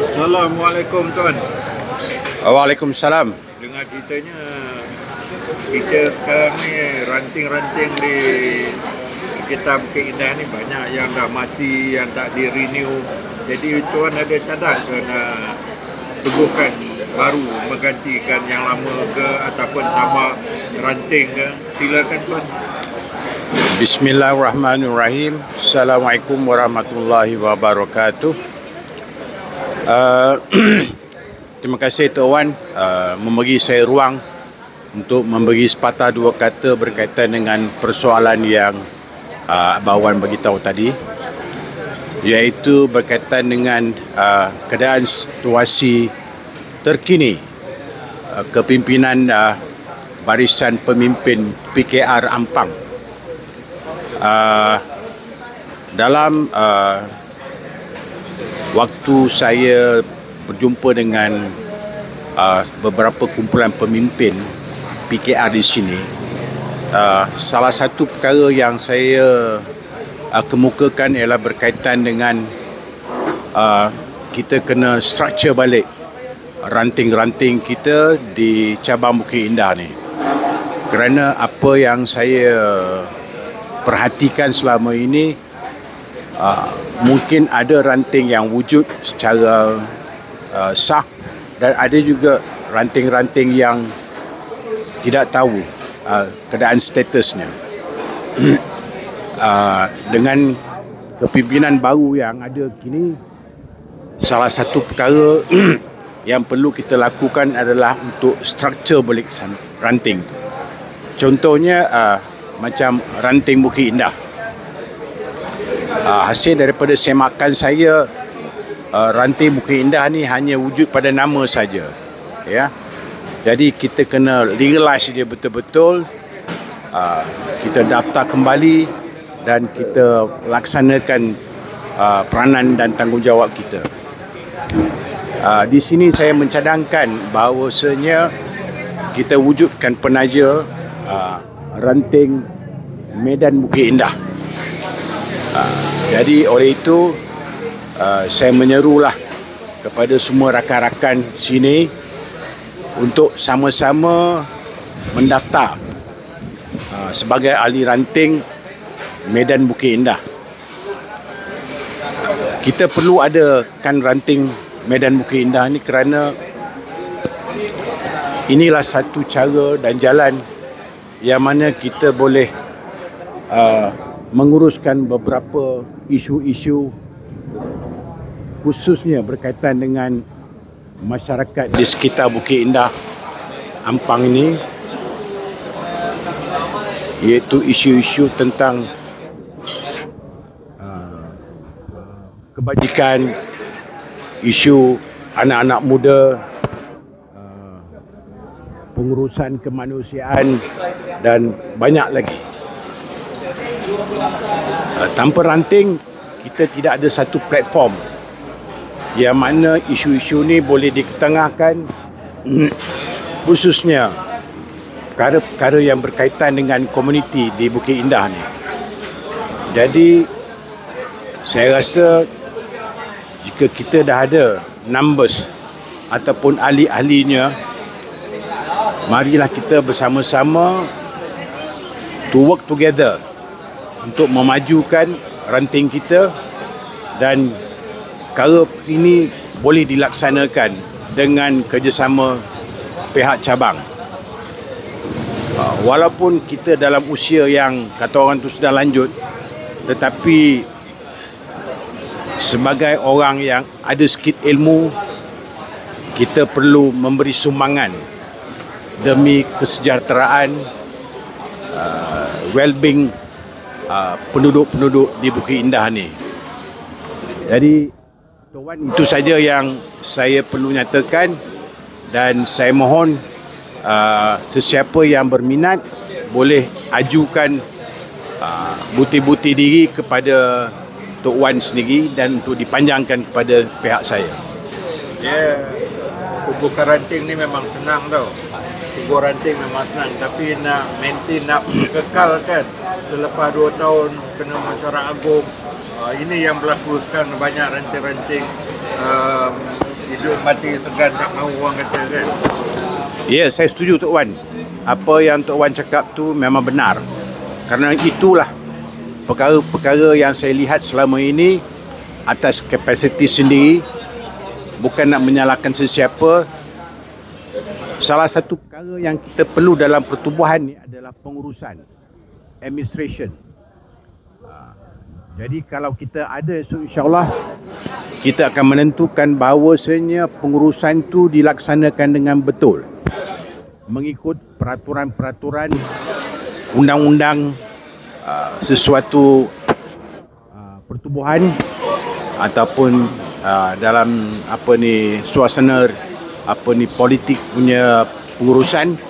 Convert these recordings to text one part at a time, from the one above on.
Assalamualaikum tuan. Waalaikumsalam. Dengar ceritanya kita sekarang ni ranting-ranting di sekitar Bukit Indah ni banyak yang dah mati, yang tak di renew. Jadi tuan ada cadang ke nak teguhkan baru menggantikan yang lama ke ataupun tambah ranting ke? Silakan tuan. Bismillahirrahmanirrahim. Assalamualaikum warahmatullahi wabarakatuh. Terima kasih Tok Wan memberi saya ruang untuk memberi sepatah dua kata berkaitan dengan persoalan yang Abang Wan beritahu tadi, iaitu berkaitan dengan keadaan situasi terkini kepimpinan Barisan Pemimpin PKR Ampang. Dalam waktu saya berjumpa dengan beberapa kumpulan pemimpin PKR di sini, salah satu perkara yang saya kemukakan ialah berkaitan dengan kita kena structure balik ranting-ranting kita di cabang Bukit Indah ni. Kerana apa yang saya perhatikan selama ini, mungkin ada ranting yang wujud secara sah dan ada juga ranting-ranting yang tidak tahu keadaan statusnya. Dengan kepimpinan baru yang ada kini, salah satu perkara yang perlu kita lakukan adalah untuk struktur balik ranting. Contohnya macam ranting Bukit Indah. Hasil daripada semakan saya, ranting Bukit Indah ni hanya wujud pada nama saja, ya. Jadi kita kena legalize dia betul-betul, kita daftar kembali dan kita laksanakan peranan dan tanggungjawab kita. Di sini saya mencadangkan bahawasanya kita wujudkan penaja ranting Medan Bukit Indah. Jadi oleh itu saya menyerulah kepada semua rakan-rakan sini untuk sama-sama mendaftar sebagai ahli ranting Medan Bukit Indah. Kita perlu adakan ranting Medan Bukit Indah ni kerana inilah satu cara dan jalan yang mana kita boleh menguruskan beberapa isu-isu khususnya berkaitan dengan masyarakat di sekitar Bukit Indah Ampang ini, iaitu isu-isu tentang kebajikan, isu anak-anak muda, pengurusan kemanusiaan dan banyak lagi. Tanpa ranting, kita tidak ada satu platform yang mana isu-isu ni boleh diketengahkan, khususnya perkara-perkara yang berkaitan dengan komuniti di Bukit Indah ni. Jadi saya rasa jika kita dah ada numbers ataupun ahli-ahlinya, marilah kita bersama-sama to work together untuk memajukan ranting kita, dan perkara ini boleh dilaksanakan dengan kerjasama pihak cabang. Walaupun kita dalam usia yang kata orang tu sudah lanjut, tetapi sebagai orang yang ada sikit ilmu, kita perlu memberi sumbangan demi kesejahteraan, well-being penduduk-penduduk di Bukit Indah ni. Jadi Tuan, itu saja yang saya perlu nyatakan, dan saya mohon sesiapa yang berminat boleh ajukan bukti-bukti diri kepada Tok Wan sendiri dan untuk dipanjangkan kepada pihak saya. Teguhkan ranting ni memang senang tau. Teguh ranting memang senang, tapi nak maintain, nak kekalkan selepas 2 tahun kena mesyuarat agung. Ini yang berlaku sekarang, banyak ranting-ranting hidup mati segan tak mahu orang kata kan. Ya, saya setuju Tok Wan. Apa yang Tok Wan cakap tu memang benar. Kerana itulah perkara-perkara yang saya lihat selama ini atas kapasiti sendiri, bukan nak menyalahkan sesiapa. Salah satu perkara yang kita perlu dalam pertubuhan ni adalah pengurusan, administration. Jadi kalau kita ada esok, insyaAllah kita akan menentukan bahawasanya pengurusan tu dilaksanakan dengan betul, mengikut peraturan-peraturan undang-undang sesuatu pertubuhan ataupun dalam suasana politik punya pengurusan,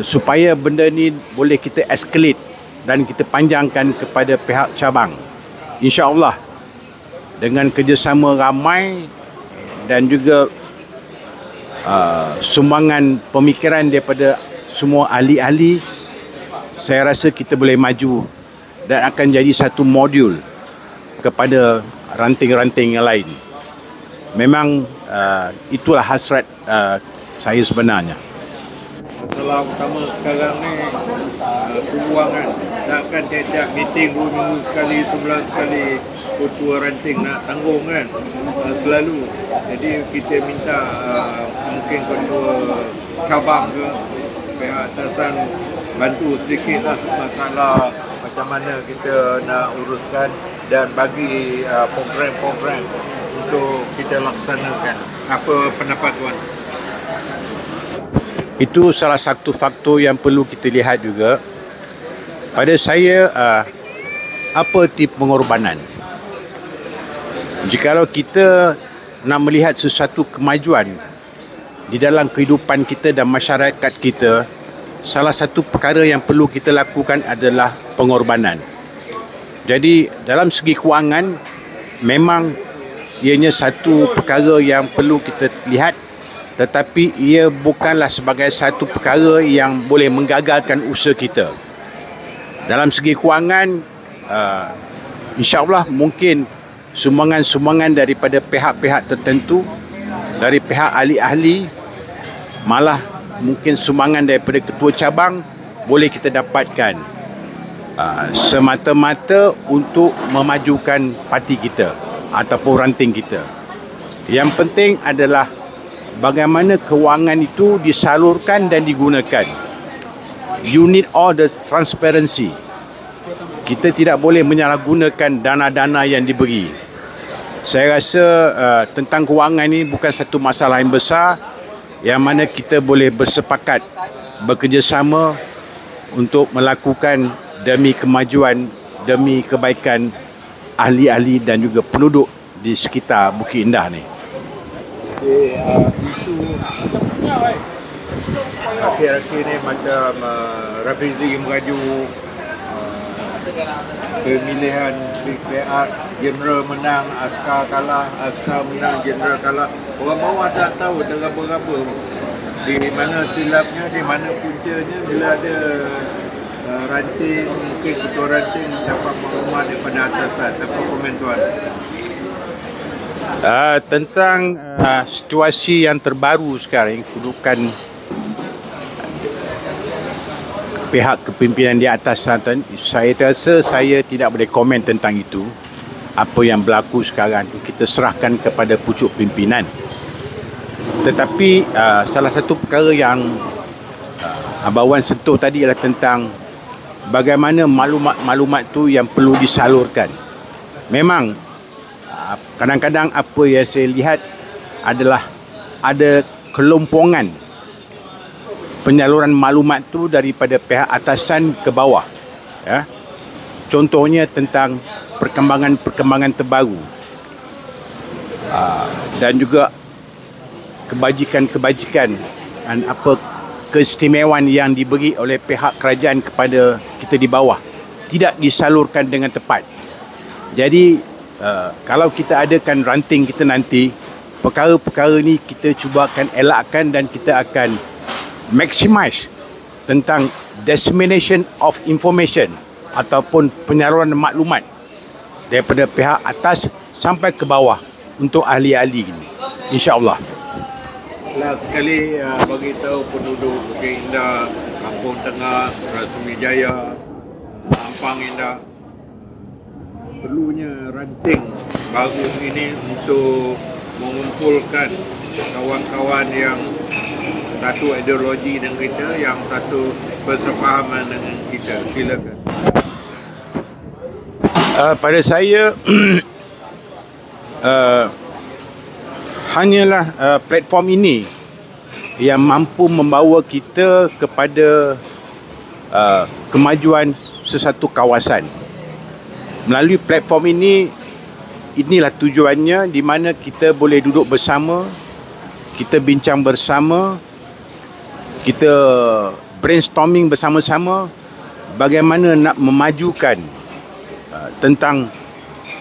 supaya benda ni boleh kita escalate dan kita panjangkan kepada pihak cabang. InsyaAllah dengan kerjasama ramai dan juga sumbangan pemikiran daripada semua ahli-ahli, saya rasa kita boleh maju dan akan jadi satu modul kepada ranting-ranting yang lain. Memang itulah hasrat saya sebenarnya. Masalah utama sekarang ni keuangan. Takkan tiap-tiap meeting 2 minggu sekali, sebulan sekali ketua ranting nak tanggung kan, selalu. Jadi kita minta mungkin ketua cabang ke pihak atasan bantu sedikit lah masalah macam mana kita nak uruskan dan bagi program-program untuk kita laksanakan. Apa pendapat tuan? Itu salah satu faktor yang perlu kita lihat juga. Pada saya, apa tip pengorbanan? Jikalau kita nak melihat sesuatu kemajuan di dalam kehidupan kita dan masyarakat kita, salah satu perkara yang perlu kita lakukan adalah pengorbanan. Jadi dalam segi kewangan, memang ianya satu perkara yang perlu kita lihat, tetapi ia bukanlah sebagai satu perkara yang boleh menggagalkan usaha kita. Dalam segi kewangan, insyaAllah mungkin sumbangan-sumbangan daripada pihak-pihak tertentu, dari pihak ahli-ahli, malah mungkin sumbangan daripada ketua cabang boleh kita dapatkan, semata-mata untuk memajukan parti kita ataupun ranting kita. Yang penting adalah bagaimana kewangan itu disalurkan dan digunakan. You need all the transparency. Kita tidak boleh menyalahgunakan dana-dana yang diberi. Saya rasa tentang kewangan ini bukan satu masalah yang besar, yang mana kita boleh bersepakat, bekerjasama untuk melakukan demi kemajuan, demi kebaikan ahli-ahli dan juga penduduk di sekitar Bukit Indah ni. Isu akhir-akhir ni macam Rafizi merajuk, pemilihan PKR, general menang, askar kalah, askar menang, general kalah. Orang bawah tak tahu dalam berapa, di mana silapnya, di mana puncanya. Bila ada ranting, mungkin ketua ranting dapat maklumat daripada atasan. Apa komen tuan? Tentang situasi yang terbaru sekarang, kedudukan pihak kepimpinan di atas, saya rasa saya tidak boleh komen tentang itu. Apa yang berlaku sekarang itu kita serahkan kepada pucuk pimpinan. Tetapi salah satu perkara yang Abang Wan sentuh tadi adalah tentang bagaimana maklumat-maklumat tu yang perlu disalurkan. Memang kadang-kadang apa yang saya lihat adalah ada kelompongan penyaluran maklumat tu daripada pihak atasan ke bawah, ya. Contohnya tentang perkembangan-perkembangan terbaru, dan juga kebajikan-kebajikan dan apa keistimewaan yang diberi oleh pihak kerajaan kepada kita di bawah tidak disalurkan dengan tepat. Jadi kalau kita adakan ranting kita nanti, perkara-perkara ni kita cuba akan elakkan dan kita akan maximize tentang dissemination of information ataupun penyaluran maklumat daripada pihak atas sampai ke bawah untuk ahli-ahli ini. insya-Allah. Last sekali bagi tahu penduduk Bukit Indah, Kampung Tengah, Rasmi Jaya, Ampang Indah, perlunya ranting baru ini untuk mengumpulkan kawan-kawan yang satu ideologi dengan kita, yang satu bersefahaman dengan kita. Silakan. Pada saya hanyalah platform ini yang mampu membawa kita kepada kemajuan sesuatu kawasan. Melalui platform ini, inilah tujuannya, di mana kita boleh duduk bersama, kita bincang bersama, kita brainstorming bersama-sama bagaimana nak memajukan tentang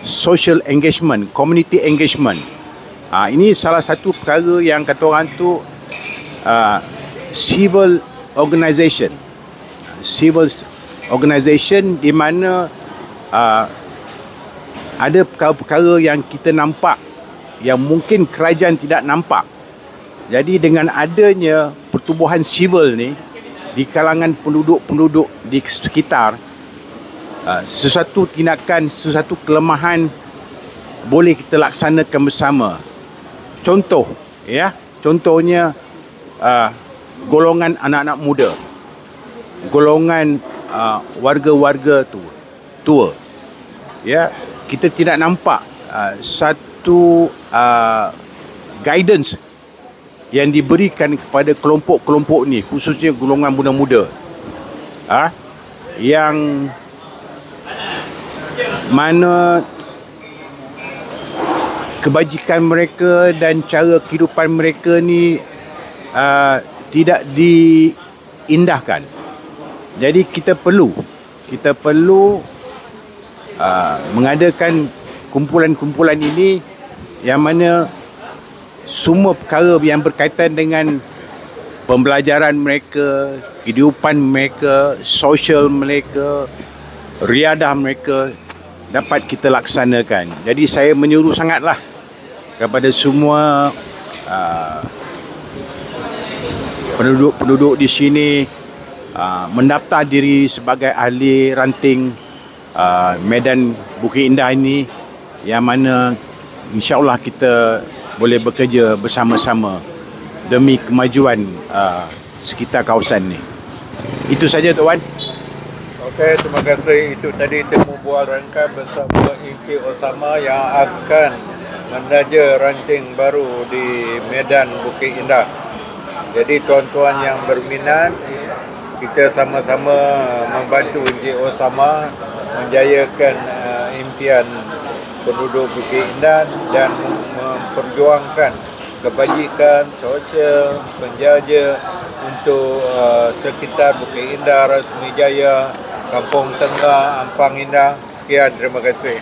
social engagement, community engagement. Ini salah satu perkara yang kata orang tu civil organisation. Civil organisation di mana ada perkara-perkara yang kita nampak yang mungkin kerajaan tidak nampak. Jadi dengan adanya pertubuhan civil ni di kalangan penduduk-penduduk di sekitar, sesuatu tindakan, sesuatu kelemahan boleh kita laksanakan bersama. Contohnya golongan anak-anak muda, golongan warga-warga tua. Ya, kita tidak nampak satu guidance yang diberikan kepada kelompok-kelompok ni, khususnya golongan muda-muda, yang mana kebajikan mereka dan cara kehidupan mereka ni tidak diindahkan. Jadi kita perlu mengadakan kumpulan-kumpulan ini yang mana semua perkara yang berkaitan dengan pembelajaran mereka, kehidupan mereka, sosial mereka, riadah mereka dapat kita laksanakan. Jadi saya menyuruh sangatlah kepada semua penduduk di sini mendaftar diri sebagai ahli ranting Medan Bukit Indah ini, yang mana insya-Allah kita boleh bekerja bersama-sama demi kemajuan sekitar kawasan ni. Itu saja tuan. Okey, terima kasih. Itu tadi temu bual rangka bersama Inti Osama yang akan menaja ranting baru di Medan Bukit Indah. Jadi tuan-tuan yang berminat, kita sama-sama membantu Inti Osama menjayakan impian penduduk Bukit Indah dan memperjuangkan kebajikan sosial penjaja untuk sekitar Bukit Indah, Rasmi Jaya, Kampung Tengah, Ampang Indah. Sekian, terima kasih.